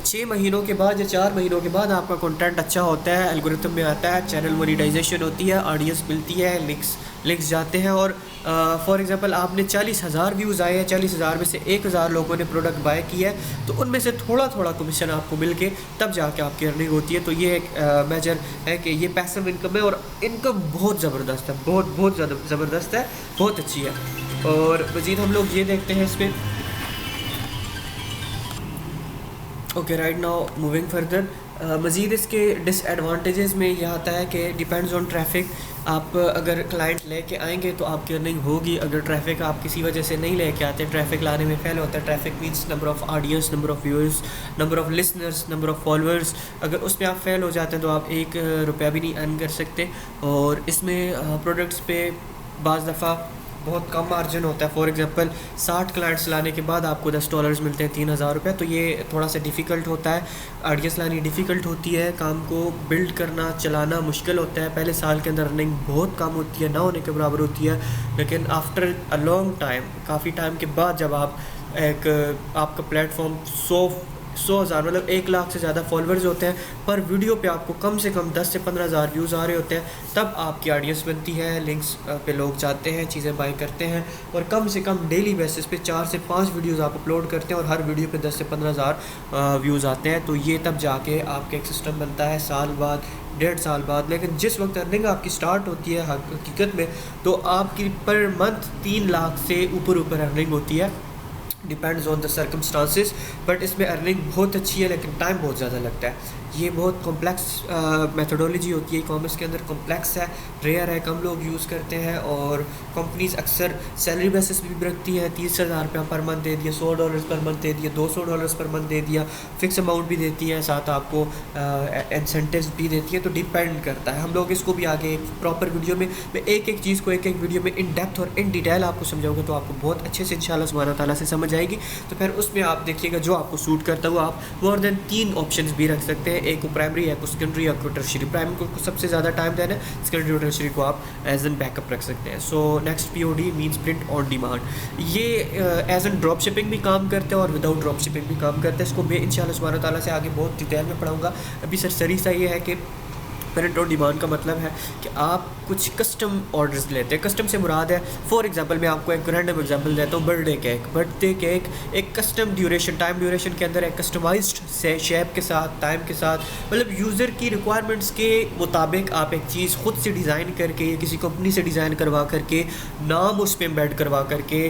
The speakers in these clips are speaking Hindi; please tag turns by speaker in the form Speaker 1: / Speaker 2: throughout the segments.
Speaker 1: 6 महीनों के बाद या 4 महीनों के बाद आपका कंटेंट अच्छा होता है, एल्गोरिथम में आता है, चैनल मोनेटाइजेशन होती है, ऑडियंस मिलती है, लिंक्स जाते हैं और फॉर एग्जांपल आपने 40,000 व्यूज़ आए हैं, 40,000 में से 1,000 लोगों ने प्रोडक्ट बाय किया है, तो उनमें से थोड़ा थोड़ा कमीशन आपको मिल के तब जाके आपकी अर्निंग होती है। तो ये एक मेजर है कि ये पैसिव इनकम है और इनकम बहुत ज़बरदस्त है, बहुत बहुत ज़्यादा ज़बरदस्त है, बहुत अच्छी है। और मज़ीद हम लोग ये देखते हैं इसमें। Okay, right now moving further, मज़ीद इसके डिसएडवांटेजेस में यह आता है कि डिपेंड्स ऑन ट्रैफिक। आप अगर क्लाइंट लेके आएंगे तो आपकी अर्निंग होगी। अगर ट्रैफिक आप किसी वजह से नहीं लेके आते, ट्रैफिक लाने में फेल होता है, traffic means number of audience, number of viewers, number of listeners, number of followers, अगर उसमें आप फेल हो जाते हैं तो आप 1 रुपया भी नहीं अर्न कर सकते। और इसमें प्रोडक्ट्स पे बाज़ दफ़ा बहुत कम मार्जिन होता है। फॉर एग्जांपल 60 क्लाइंट्स लाने के बाद आपको $10 मिलते हैं, 3,000 रुपये। तो ये थोड़ा सा डिफ़िकल्ट होता है, ऑडियंस लानी डिफ़िकल्ट होती है, काम को बिल्ड करना चलाना मुश्किल होता है। पहले साल के अंदर अर्निंग बहुत कम होती है, ना होने के बराबर होती है, लेकिन आफ्टर अ लॉन्ग टाइम, काफ़ी टाइम के बाद जब आप आपका प्लेटफॉर्म 100,000 मतलब 1 लाख से ज़्यादा फॉलोअर्स होते हैं, पर वीडियो पे आपको कम से कम 10 से 15,000 व्यूज़ आ रहे होते हैं, तब आपकी ऑडियंस बनती है, लिंक्स पे लोग जाते हैं, चीज़ें बाय करते हैं और कम से कम डेली बेसिस पे 4 से 5 वीडियोज़ आप अपलोड करते हैं और हर वीडियो पे 10 से 15,000 व्यूज़ आते हैं। तो ये तब जाके आपका एक सिस्टम बनता है, साल बाद, 1.5 साल बाद। लेकिन जिस वक्त अर्निंग आपकी स्टार्ट होती है हकीकत में, तो आपकी पर मंथ 3 लाख से ऊपर अर्निंग होती है, depends on the circumstances. But इसमें अर्निंग बहुत अच्छी है, लेकिन टाइम बहुत ज़्यादा लगता है। ये बहुत कॉम्प्लेक्स मेथोडोलॉजी होती है, कॉमर्स के अंदर कॉम्प्लेक्स है, रेयर है, कम लोग यूज़ करते हैं। और कंपनीज अक्सर सैलरी बेसिस भी रखती हैं, 30,000 रुपया पर मंथ दे दिया, $100 पर मंथ दे दिया, $200 पर मंथ दे दिया, फिक्स अमाउंट भी देती हैं, साथ आपको इंसेंटिव्स भी देती हैं। तो डिपेंड करता है। हम लोग इसको भी आगे प्रॉपर वीडियो में, मैं एक एक चीज़ को एक एक वीडियो में इन डेप्थ और इन डिटेल आपको समझाऊंगा, तो आपको बहुत अच्छे से इंशाल्लाह सुब्हाना ताला से समझ आएगी। तो फिर उसमें आप देखिएगा जो आपको सूट करता हुआ, आप मोर देन 3 ऑप्शंस भी रख सकते हैं, एक को प्राइमरी, एक को सेकेंडरी, एक को टर्शियरी। प्राइमरी को सबसे ज़्यादा टाइम देना है, सेकेंडरी और टर्शियरी को आप एज एन बैकअप रख सकते हैं। So next POD means print on demand. ये एज एन ड्रॉप शिपिंग भी काम करते हैं और विदाउट ड्रॉप शिपिंग भी काम करते हैं। इसको मैं इंशाल्लाह सुब्हाना ताला से आगे बहुत डिटेल में पढ़ाऊँगा। अभी सरसरी सा ये है कि प्रिंट ऑन डिमांड का मतलब है कि आप कुछ कस्टम ऑर्डर्स लेते हैं। कस्टम से मुराद है, फॉर एग्जांपल मैं आपको एक रैंडम एग्जांपल देता हूँ, बर्थडे केक एक कस्टम ड्यूरेशन, टाइम ड्यूरेशन के अंदर एक कस्टमाइज्ड से शेप के साथ, टाइम के साथ, मतलब यूज़र की रिक्वायरमेंट्स के मुताबिक आप एक चीज़ खुद से डिज़ाइन करके, किसी कंपनी से डिज़ाइन करवा करके, नाम उस पर एम्बेड करवा करके,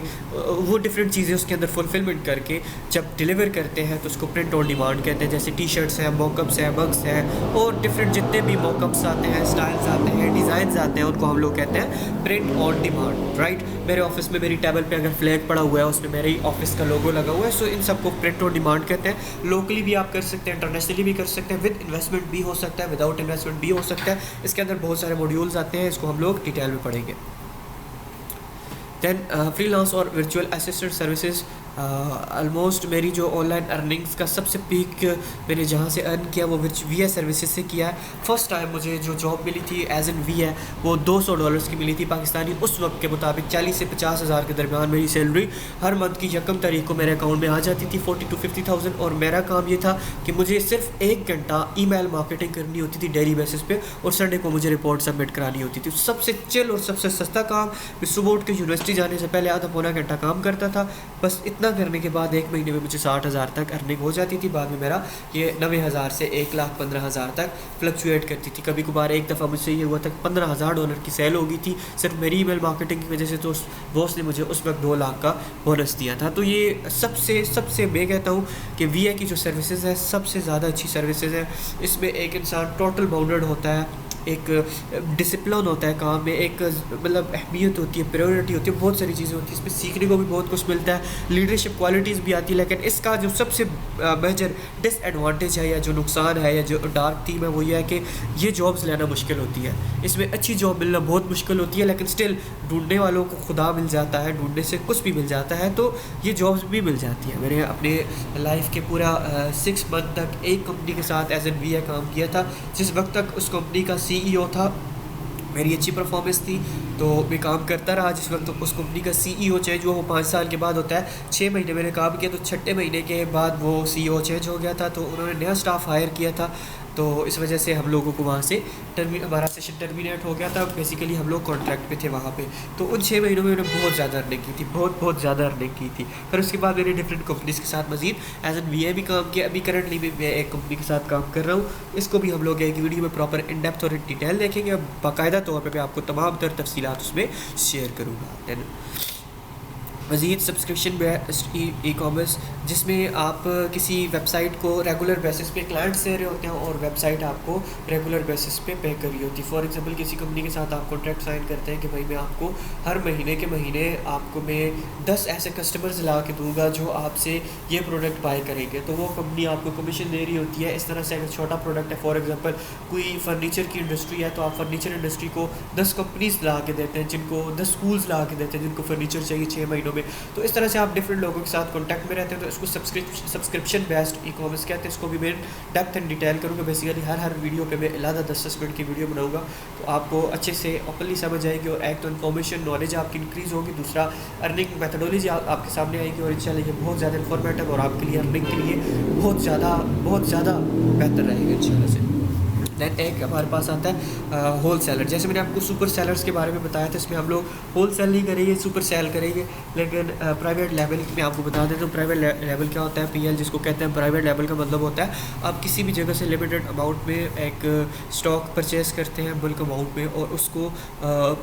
Speaker 1: वो डिफरेंट चीज़ें उसके अंदर फुलफिलमेंट करके जब डिलीवर करते हैं तो उसको प्रिंट ऑन डिमांड कहते हैं। जैसे टी-शर्ट्स हैं, मॉकअप्स हैं, मग्स हैं और डिफरेंट जितने भी मॉकअप्स आते हैं, स्टाइल्स आते हैं, डिज़ाइंस आते हैं, उनको हम लोग कहते हैं प्रिंट ऑन डिमांड, राइट। मेरे ऑफिस में मेरी टेबल पे अगर फ्लैग पड़ा हुआ है, उसमें मेरे ऑफिस का लोगो लगा हुआ है, सो इन सबको प्रिंट ऑन डिमांड कहते हैं। लोकली भी आप कर सकते हैं, इंटरनेशनली भी कर सकते हैं, विद इन्वेस्टमेंट भी हो सकता है, विदाउट इन्वेस्टमेंट भी हो सकता है। इसके अंदर बहुत सारे मॉड्यूल्स आते हैं, इसको हम लोग डिटेल में पढ़ेंगे। दैन फ्रीलांस और वर्चुअल असिस्टेंट सर्विसेज। ऑलमोस्ट मेरी जो ऑनलाइन अर्निंग्स का सबसे पीक मैंने जहाँ से अर्न किया वो VA सर्विसेज से किया है। फर्स्ट टाइम मुझे जो जॉब मिली थी एज एन VA वो $200 की मिली थी पाकिस्तानी। उस वक्त के मुताबिक 40 से 50,000 के दरमियान मेरी सैलरी हर मंथ की 1 तारीख को मेरे अकाउंट में आ जाती थी, 40,000 to 50,000। और मेरा काम ये था कि मुझे सिर्फ 1 घंटा ईमेल मार्केटिंग करनी होती थी डेली बेसिस पे, और संडे को मुझे रिपोर्ट सबमिट करानी होती थी। सबसे चिल और सबसे सस्ता काम। मैं सुबह उठ के यूनिवर्सिटी जाने से पहले आधा पौना घंटा काम करता था, बस इतना करने के बाद 1 महीने में मुझे 60,000 तक अर्निंग हो जाती थी। बाद में मेरा ये 90,000 से 1,15,000 तक फ्लक्चुएट करती थी। कभी कभार एक दफ़ा मुझसे ये हुआ था $15,000 की सेल हो गई थी सिर्फ मेरी ईमेल मार्केटिंग की वजह से। तो बॉस ने मुझे उस वक्त 2 लाख का बोनस दिया था। तो ये सबसे मैं कहता हूँ कि VA की जो सर्विसेज है सबसे ज़्यादा अच्छी सर्विसेज है। इसमें एक इंसान टोटल बाउंडेड होता है, एक डिसिप्लिन होता है काम में, एक मतलब अहमियत होती है, प्रायोरिटी होती है, बहुत सारी चीज़ें होती है। इसमें सीखने को भी बहुत कुछ मिलता है, लीडरशिप क्वालिटीज़ भी आती है। लेकिन इसका जो सबसे मेजर डिसएडवांटेज है या जो नुकसान है या जो डार्क थीम है वो ये है कि ये जॉब्स लेना मुश्किल होती है। इसमें अच्छी जॉब मिलना बहुत मुश्किल होती है, लेकिन स्टिल ढूंढने वालों को खुदा मिल जाता है, ढूंढने से कुछ भी मिल जाता है, तो ये जॉब्स भी मिल जाती है। मैंने अपने लाइफ के पूरा 6 मंथ तक एक कंपनी के साथ एज एन VA काम किया था। जिस वक्त तक उस कंपनी का CEO था, मेरी अच्छी परफॉर्मेंस थी, तो मैं काम करता रहा। जिस वक्त उस कंपनी का CEO चेंज हुआ वो 5 साल के बाद होता है। 6 महीने मैंने काम किया, तो छठे महीने के बाद वो CEO चेंज हो गया था, तो उन्होंने नया स्टाफ हायर किया था। तो इस वजह से हम लोगों को वहाँ से हमारा सेशन टर्मिनेट हो गया था। बेसिकली हम लोग कॉन्ट्रैक्ट पे थे वहाँ पे। तो उन 6 महीनों में मैंने बहुत ज़्यादा अर्निंग की थी, बहुत ज़्यादा अर्निंग की थी। फिर उसके बाद मैंने डिफरेंट कंपनीज़ के साथ मजीद एज एन VA भी काम किया। अभी करंटली भी मैं एक कंपनी के साथ काम कर रहा हूँ। इसको भी हम लोग एक वीडियो में प्रॉपर इन डेप्थ और इन डिटेल देखेंगे। बाकायदा तौर पर मैं आपको तमाम तर तफसीलात उसमें शेयर करूँगा। दैन मज़ीद सब्सक्रिप्शन बेस्ड ई कॉमर्स, जिसमें आप किसी वेबसाइट को रेगुलर बेसिस पे क्लाइंट्स दे रहे होते हैं और वेबसाइट आपको रेगुलर बेसिस पे पे कर रही होती है। फॉर एग्जांपल किसी कंपनी के साथ आप कॉन्ट्रैक्ट साइन करते हैं कि भाई मैं आपको हर महीने के महीने आपको मैं 10 ऐसे कस्टमर्स ला के दूँगा जो आपसे ये प्रोडक्ट बाय करेंगे, तो वो कंपनी आपको कमीशन दे रही होती है। इस तरह से अगर छोटा प्रोडक्ट है, फॉर एग्जाम्पल कोई फर्नीचर की इंडस्ट्री है, तो आप फर्नीचर इंडस्ट्री को 10 कंपनीज ला के देते हैं, जिनको 10 स्कूल्स ला के देते हैं जिनको फर्नीचर चाहिए 6 महीनों में। तो इस तरह से आप डिफरेंट लोगों के साथ कांटेक्ट में रहते हैं। तो इसको सब्सक्रिप्शन बेस्ड ई कॉमर्स कहते हैं। इसको भी मैं डेप्थ एंड डिटेल करूँगा। बेसिकली हर वीडियो पे मैं अलग 10 मिनट की वीडियो बनाऊंगा, तो आपको अच्छे से ओपनली समझ आएगी। और एक तो इन्फॉर्मेशन नॉलेज आपकी इंक्रीज़ होगी, दूसरा अर्निंग मेथडोलॉजी आपके सामने आएगी। और इंशाल्लाह ये बहुत ज़्यादा इन्फॉर्मेटिव और आपके लिए अर्निंग के लिए बहुत ज़्यादा बेहतर रहेगा इंशाल्लाह से। दैन एक हमारे पास आता है होल सेलर। जैसे मैंने आपको सुपर सेलर्स के बारे में बताया था, इसमें हम लोग होल सेल नहीं करेंगे, सुपर सेल करेंगे। लेकिन प्राइवेट लेवल में आपको बता दें तो प्राइवेट लेवल क्या होता है, PL जिसको कहते हैं। प्राइवेट लेवल का मतलब होता है आप किसी भी जगह से लिमिटेड अमाउंट में एक स्टॉक परचेज़ करते हैं बल्क अमाउंट में, और उसको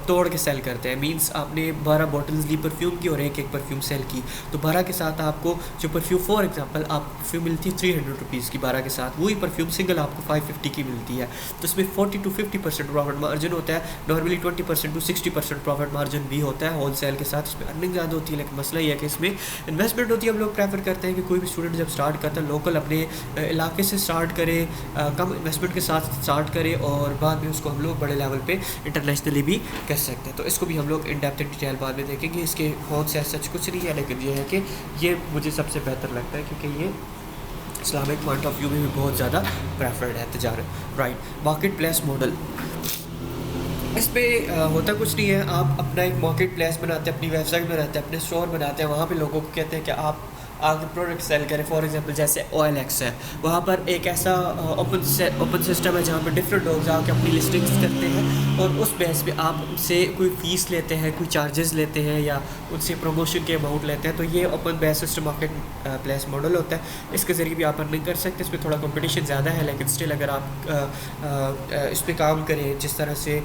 Speaker 1: तोड़ के सेल करते हैं। मीन्स आपने 12 बॉटल्स ली परफ्यूम की और एक परफ्यूम सेल की, तो 12 के साथ आपको जो परफ्यूम, फॉर एग्जांपल आप परफ्यूम मिलती है 300 रुपीज़ की, 12 के साथ वही परफ्यूम सिंगल आपको 550 की मिलती है। तो इसमें 40 to 50% प्रॉफिट मार्जिन होता है। नॉर्मली 20% to 60% प्रॉफिट मार्जिन भी होता है होल सेल के साथ। इसमें अर्निंग ज़्यादा होती है, लेकिन मसला ये है कि इसमें इन्वेस्टमेंट होती है। हम लोग प्रेफर करते हैं कि कोई भी स्टूडेंट जब स्टार्ट करता है लोकल अपने इलाके से स्टार्ट करे, कम इन्वेस्टमेंट के साथ स्टार्ट करे, और बाद में उसको हम लोग बड़े लेवल पे इंटरनेशनली भी कर सकते हैं। तो इसको भी हम लोग इन डेप्थ डिटेल बाद में देखेंगे। इसके कौन से सच कुछ नहीं है, लेकिन ये है कि ये मुझे सबसे बेहतर लगता है क्योंकि ये इस्लामिक पॉइंट ऑफ व्यू में भी बहुत ज़्यादा प्रेफर्ड है तजारत। राइट, मार्केट प्लेस मॉडल, इस पर होता कुछ नहीं है। आप अपना एक मार्केट प्लेस बनाते हैं, अपनी वेबसाइट बनाते हैं, अपने स्टोर बनाते हैं, वहाँ पे लोगों को कहते हैं कि आप आगे प्रोडक्ट सेल करें। फॉर एग्जांपल जैसे OLX है, वहाँ पर एक ऐसा ओपन सिस्टम है जहाँ पर डिफरेंट लोग जाके अपनी लिस्टिंग्स करते हैं, और उस बेस पे आप उनसे कोई फ़ीस लेते हैं, कोई चार्जेस लेते हैं, या उनसे प्रमोशन के अमाउंट लेते हैं। तो ये open base system market place model होता है। इसके ज़रिए भी आप अर्निंग कर सकते हैं। इसमें थोड़ा कंपटीशन ज़्यादा है, लेकिन स्टिल अगर आप इस पर काम करें, जिस तरह से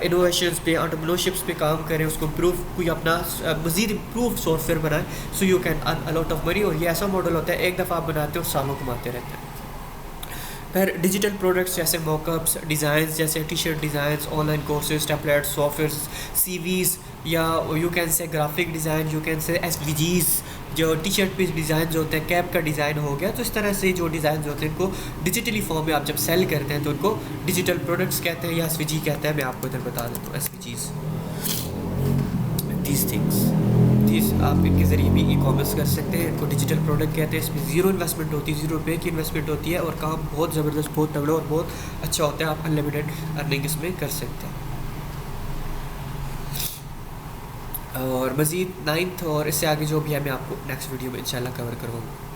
Speaker 1: इनोवेशंस पे, एंटरप्रेन्योरशिप्स पे काम करें, उसको इम्प्रूव, कोई अपना मज़ीद इम्प्रूव सॉफ्टवेयर बनाए, so you can earn a lot of money. और ये ऐसा मॉडल होता है एक दफ़ा आप बनाते हो और सालों कमाते रहते हैं। फिर डिजिटल प्रोडक्ट्स जैसे मॉकअप्स, डिज़ाइंस जैसे T-shirt designs, online courses, tablets, software, CVs, या you can say graphic design, you can say SVGs, जो टी-शर्ट पे डिज़ाइन जो होते हैं, कैप का डिज़ाइन हो गया। तो इस तरह से जो डिज़ाइन होते हैं इनको डिजिटली फॉर्म में आप जब सेल करते हैं तो उनको डिजिटल प्रोडक्ट्स कहते हैं या SVG कहते हैं। मैं आपको इधर बता देता हूँ SVGs, दीज थिंग्स, आप इनके ज़रिए भी ई कॉमर्स कर सकते हैं। इनको डिजिटल प्रोडक्ट कहते हैं। इसमें ज़ीरो इन्वेस्टमेंट होती है, ₹0 की इन्वेस्टमेंट होती है, और काम बहुत ज़बरदस्त, बहुत तगड़ा और बहुत अच्छा होता है। आप अनलिमिटेड अर्निंग इसमें कर सकते हैं। और मज़ीद 9th और इससे आगे जो भी है मैं आपको नेक्स्ट वीडियो में इंशाल्लाह कवर करूँगा।